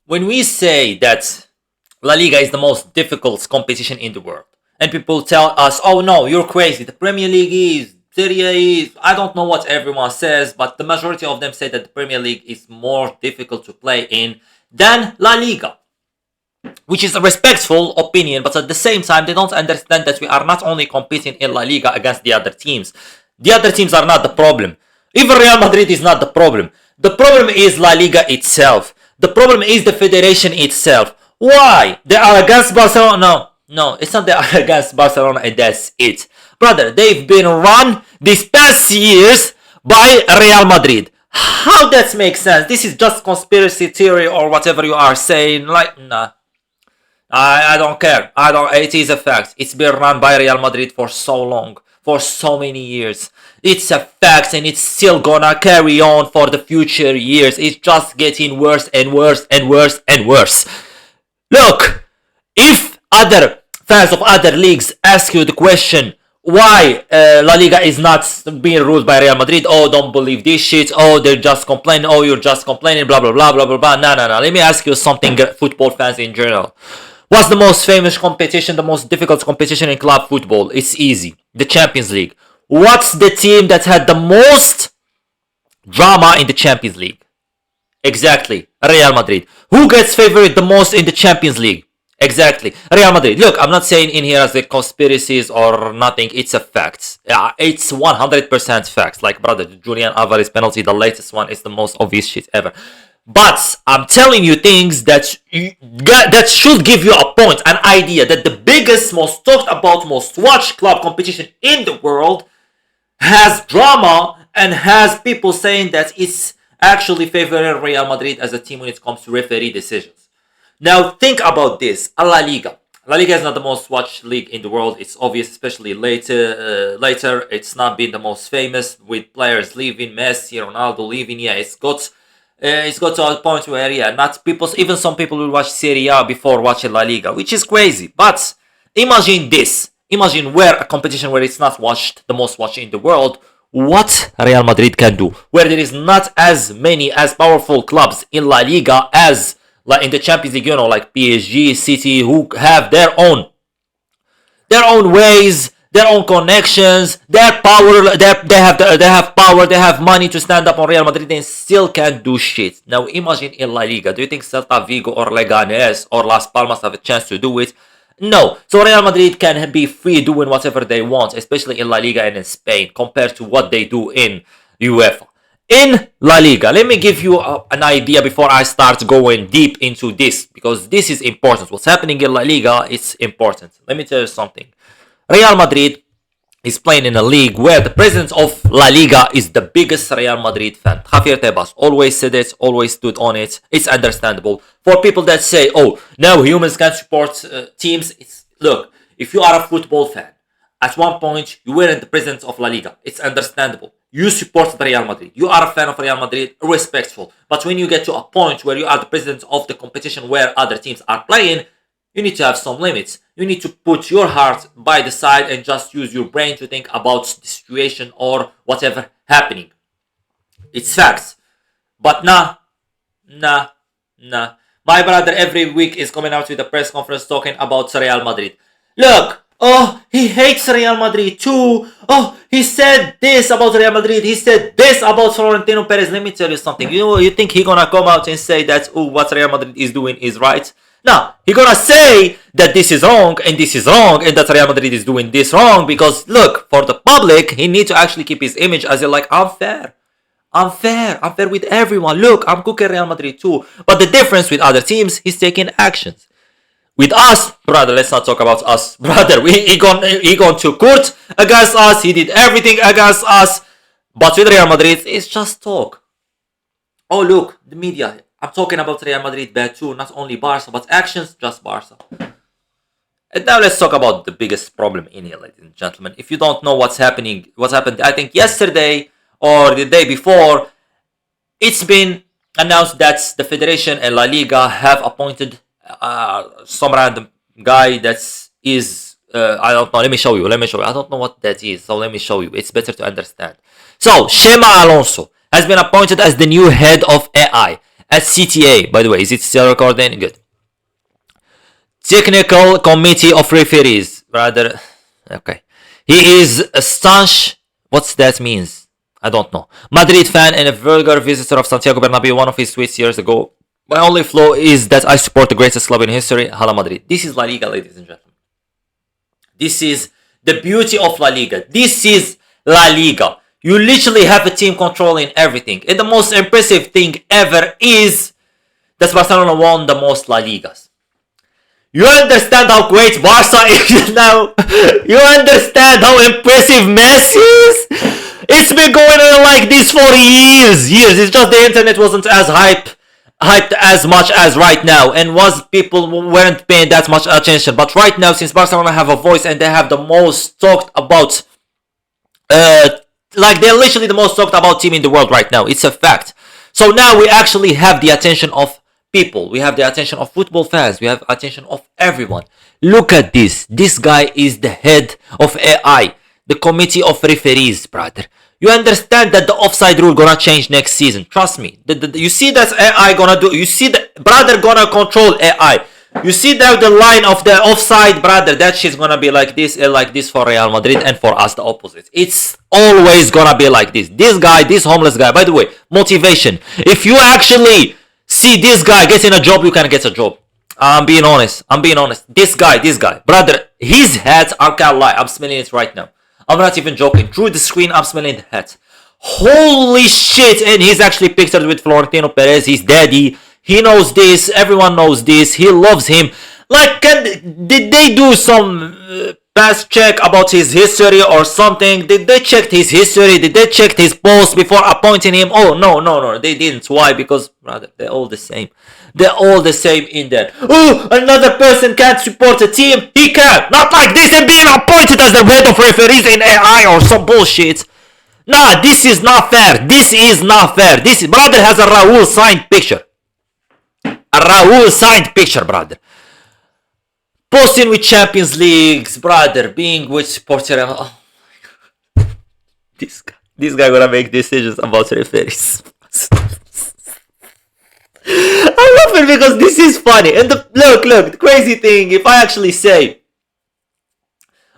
when we say that La Liga is the most difficult competition in the world, and people tell us, oh no, you're crazy, the Premier League is, Serie A is, I don't know what everyone says, but the majority of them say that the Premier League is more difficult to play in than La Liga. Which is a respectful opinion, but at the same time, they don't understand that we are not only competing in La Liga against the other teams. The other teams are not the problem. Even Real Madrid is not the problem. The problem is La Liga itself. The problem is the federation itself. Why? They are against Barcelona? No, it's not they are against Barcelona and that's it. Brother, they've been run these past years by Real Madrid. How that makes sense? This is just conspiracy theory or whatever you are saying. Like, nah. I don't care. It is a fact. It's been run by Real Madrid for so long. For so many years. It's a fact and it's still gonna carry on for the future years. It's just getting worse and worse and worse and worse. Look, if other fans of other leagues ask you the question, why La Liga is not being ruled by Real Madrid? Oh, don't believe this shit. Oh, they're just complaining. Oh, you're just complaining. Blah, blah, blah, blah, blah, blah. No. Let me ask you something, football fans in general. What's the most famous competition, the most difficult competition in club football? It's easy. The Champions League. What's the team that had the most drama in the Champions League? Exactly. Real Madrid. Who gets favored the most in the Champions League? Exactly. Real Madrid. Look, I'm not saying in here as the conspiracies or nothing. It's a fact. It's 100% facts. Like, brother, the Julian Alvarez penalty, the latest one, is the most obvious shit ever. But I'm telling you things that should give you a point, an idea that the biggest, most talked about, most watched club competition in the world has drama and has people saying that it's actually favoring Real Madrid as a team when it comes to referee decisions. Now think about this. La Liga. La Liga is not the most watched league in the world. It's obvious, especially later. It's not been the most famous with players leaving, Messi, Ronaldo leaving. Yeah, it's got to a point where not people. Even some people will watch Serie A before watching La Liga, which is crazy. But imagine this. Imagine where a competition where it's not watched, the most watched in the world, what Real Madrid can do. Where there is not as many, as powerful clubs in La Liga as in the Champions League, like PSG, City, who have their own ways, their own connections, their power. They have power, they have money to stand up on Real Madrid and still can't do shit. Now imagine in La Liga. Do you think Celta Vigo or Leganés or Las Palmas have a chance to do it? No. So Real Madrid can be free doing whatever they want, especially in La Liga and in Spain, compared to what they do in UEFA. In La Liga, let me give you an idea before I start going deep into this, because this is important. What's happening in La Liga is important. Let me tell you something. Real Madrid is playing in a league where the president of La Liga is the biggest Real Madrid fan. Javier Tebas always said it, always stood on it. It's understandable. For people that say, oh, no, humans can't support teams. Look, if you are a football fan, at one point you weren't the president of La Liga. It's understandable. You support Real Madrid. You are a fan of Real Madrid, respectful. But when you get to a point where you are the president of the competition where other teams are playing, you need to have some limits. You need to put your heart by the side and just use your brain to think about the situation or whatever happening. It's facts. But nah. My brother every week is coming out with a press conference talking about Real Madrid. Look, he hates Real Madrid too. Oh, he said this about Real Madrid. He said this about Florentino Perez. Let me tell you something. You think he's gonna come out and say that what Real Madrid is doing is right? No, he's gonna say that this is wrong and this is wrong and that Real Madrid is doing this wrong because, look, for the public, he needs to actually keep his image as I'm fair. I'm fair with everyone. Look, I'm cooking Real Madrid too. But the difference with other teams, he's taking actions. With us, brother, let's not talk about us. Brother, he gone to court against us. He did everything against us. But with Real Madrid, it's just talk. Oh, look, the media. I'm talking about Real Madrid bad too. Not only Barca, but actions, just Barca. And now let's talk about the biggest problem in here, ladies and gentlemen. If you don't know what's happened, I think yesterday or the day before, it's been announced that the Federation and La Liga have appointed some random guy that is, I don't know, let me show you. I don't know what that is, so let me show you. It's better to understand. So, Shema Alonso has been appointed as the new head of AI. at CTA. By the way, is it still recording? Good. Technical Committee of Referees, brother. Okay. He is a staunch. What's that means? I don't know. Madrid fan and a vulgar visitor of Santiago Bernabeu. One of his tweets years ago. My only flaw is that I support the greatest club in history, Hala Madrid. This is La Liga, ladies and gentlemen. This is the beauty of La Liga. This is La Liga. You literally have a team controlling everything. And the most impressive thing ever is that Barcelona won the most La Ligas. You understand how great Barca is now? You understand how impressive Messi is? It's been going on like this for years. It's just the internet wasn't as hyped as much as right now, and people weren't paying that much attention. But right now, since Barcelona have a voice and they have the most talked about, like they're literally the most talked about team in the world right now. It's a fact. So now we actually have the attention of people. We have the attention of football fans. We have attention of everyone. Look at this. This guy is the head of AI, the committee of referees, brother. You understand that the offside rule gonna change next season. Trust me. You see that AI gonna do. You see the brother gonna control AI. You see that the line of the offside, brother. That shit's gonna be like this for Real Madrid, and for us the opposite. It's always gonna be like this. This guy, this homeless guy. By the way, motivation. If you actually see this guy getting a job, you can get a job. I'm being honest. This guy, brother. His hats, I can't lie. I'm smelling it right now. I'm not even joking. Through the screen, I'm smelling the hat. Holy shit! And he's actually pictured with Florentino Perez, his daddy. He knows this. Everyone knows this. He loves him. Like, did they do some past check about his history or something? Did they check his history? Did they check his post before appointing him? Oh, no. They didn't. Why? Because, brother, they're all the same. They're all the same in there. Oh, another person can't support a team. He can. Not like this and being appointed as the head of referees in AI or some bullshit. Nah, this is not fair. This brother has a Raul signed picture. Brother. Posting with Champions Leagues, brother. Being with Portugal. Oh my god. This guy gonna make decisions about referees. I love it because this is funny. And look, the crazy thing, if I actually say,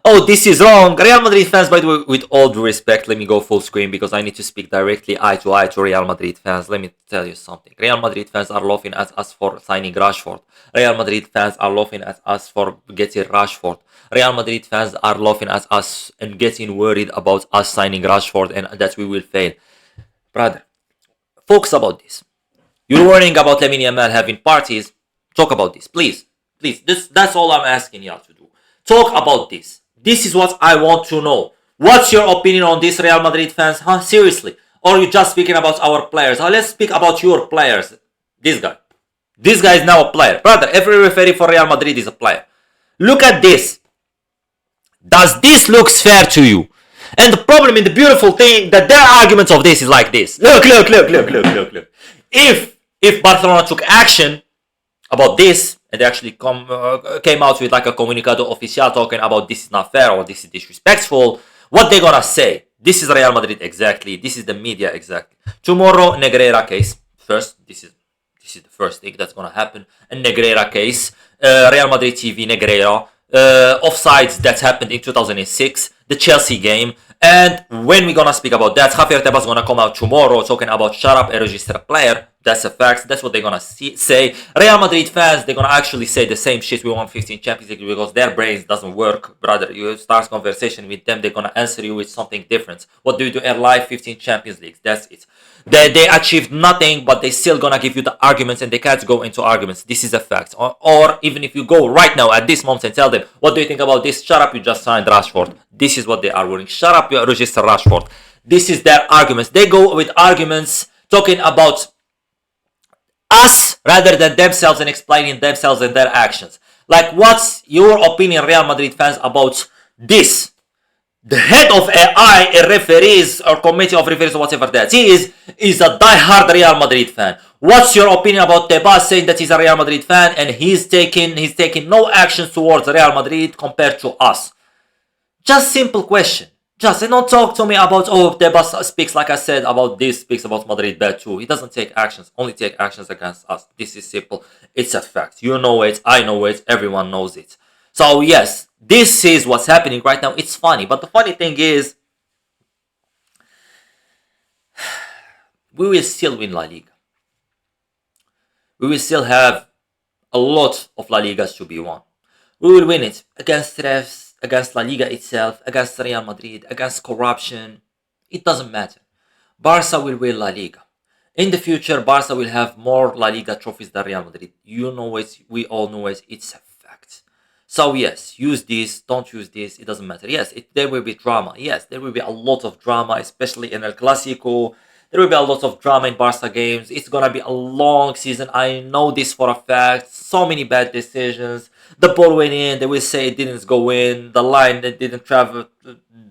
oh, this is wrong. Real Madrid fans, by the way, with all due respect, let me go full screen because I need to speak directly eye to eye to Real Madrid fans. Let me tell you something. Real Madrid fans are laughing at us for signing Rashford. Real Madrid fans are laughing at us for getting Rashford. Real Madrid fans are laughing at us and getting worried about us signing Rashford and that we will fail. Brother, focus about this. You're worrying about Lamine Yamal having parties. Talk about this, please. That's all I'm asking y'all to do. Talk about this. This is what I want to know. What's your opinion on this, Real Madrid fans? Seriously? Or are you just speaking about our players? Let's speak about your players. This guy is now a player. Brother, every referee for Real Madrid is a player. Look at this. Does this look fair to you? And the problem and the beautiful thing that their arguments of this is like this. Look. If Barcelona took action about this, and they actually came out with like a comunicado oficial talking about this is not fair or this is disrespectful, what they gonna say? This is Real Madrid exactly. This is the media exactly. Tomorrow, Negreira case. First, this is the first thing that's gonna happen. A Negreira case. Real Madrid TV Negreira. Offsides that happened in 2006. The Chelsea game. And when we're gonna speak about that, Javier Tebas gonna come out tomorrow talking about shut up and register a player. That's a fact. That's what they're gonna say. Real Madrid fans, they're gonna actually say the same shit. We won 15 Champions League because their brains doesn't work, brother. You start conversation with them, they're gonna answer you with something different. What do you do at live? 15 Champions Leagues. That's it. They achieved nothing, but they still gonna give you the arguments, and they can't go into arguments. This is a fact. Or even if you go right now at this moment and tell them, what do you think about this? Shut up, you just signed Rashford. This is what they are worrying. Shut up, you register Rashford. This is their arguments. They go with arguments talking about us rather than themselves and explaining themselves and their actions. Like, what's your opinion, Real Madrid fans, about this? The head of AI, referees or committee of referees or whatever that is a die-hard Real Madrid fan. What's your opinion about Tebas saying that he's a Real Madrid fan and he's taking no actions towards Real Madrid compared to us? Just simple question. Just don't talk to me about, oh, Tebas speaks like I said about this, speaks about Madrid bad too. He doesn't take actions, only take actions against us. This is simple. It's a fact. You know it, I know it, everyone knows it. So yes, this is what's happening right now. It's funny, but the funny thing is, we will still win La Liga. We will still have a lot of La Ligas to be won. We will win it against refs, against La Liga itself, against Real Madrid, against corruption. It doesn't matter. Barca will win La Liga. In the future, Barca will have more La Liga trophies than Real Madrid. You know it, we all know it, it's a fact. So yes, use this, don't use this, it doesn't matter. Yes, there will be drama. Yes, there will be a lot of drama, especially in El Clasico. There will be a lot of drama in Barca games. It's gonna be a long season. I know this for a fact. So many bad decisions. The ball went in. They will say it didn't go in. The line that didn't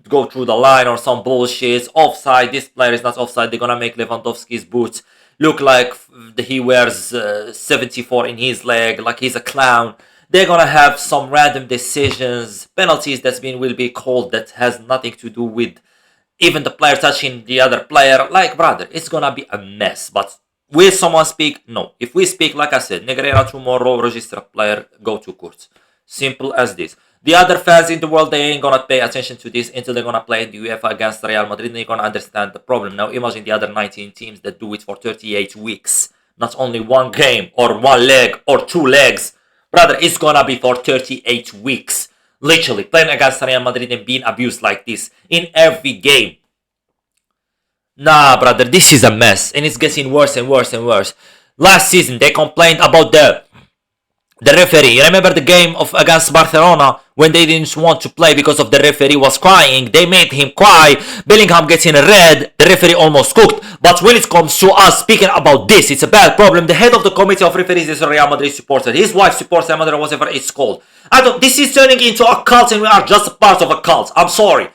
go through the line or some bullshit. Offside. This player is not offside. They're gonna make Lewandowski's boots look like he wears 74 in his leg, like he's a clown. They're gonna have some random decisions, penalties will be called that has nothing to do with even the player touching the other player. Like, brother, it's gonna be a mess. But will someone speak? No. If we speak, like I said, Negreira tomorrow, register a player, go to court. Simple as this. The other fans in the world, they ain't gonna pay attention to this until they're gonna play in the UEFA against Real Madrid, and they're gonna understand the problem. Now imagine the other 19 teams that do it for 38 weeks. Not only one game, or one leg, or two legs. Brother, it's gonna be for 38 weeks. Literally, playing against Real Madrid and being abused like this in every game. Nah, brother, this is a mess. And it's getting worse and worse and worse. Last season, they complained about the referee. You remember the game against Barcelona when they didn't want to play because of the referee was crying? They made him cry. Bellingham gets in a red. The referee almost cooked. But when it comes to us speaking about this, it's a bad problem. The head of the committee of referees is a Real Madrid supporter. His wife supports Real Madrid, whatever it's called. This is turning into a cult, and we are just a part of a cult. I'm sorry.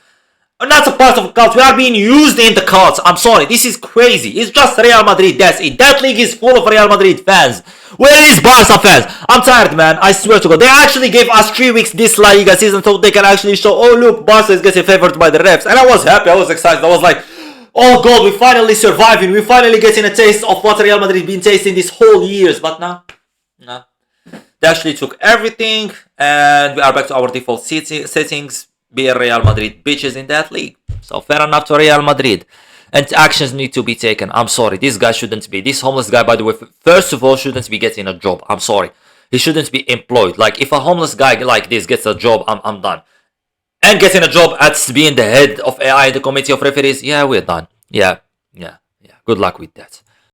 We're not a part of a cult. We are being used in the cult. I'm sorry. This is crazy. It's just Real Madrid. That's it. That league is full of Real Madrid fans. Where is Barca fans? I'm tired, man. I swear to God. They actually gave us 3 weeks this La Liga season so they can actually show, oh, look, Barca is getting favored by the refs. And I was happy. I was excited. I was like, oh, God, we're finally surviving. We're finally getting a taste of what Real Madrid been tasting this whole years. But no. They actually took everything, and we are back to our default settings. Be Real Madrid bitches in that league. So fair enough to Real Madrid. And actions need to be taken. I'm sorry. This guy shouldn't be. This homeless guy, by the way, first of all, shouldn't be getting a job. I'm sorry. He shouldn't be employed. Like, if a homeless guy like this gets a job, I'm done. And getting a job at being the head of AI, the committee of referees, yeah, we're done. Yeah. Good luck with that.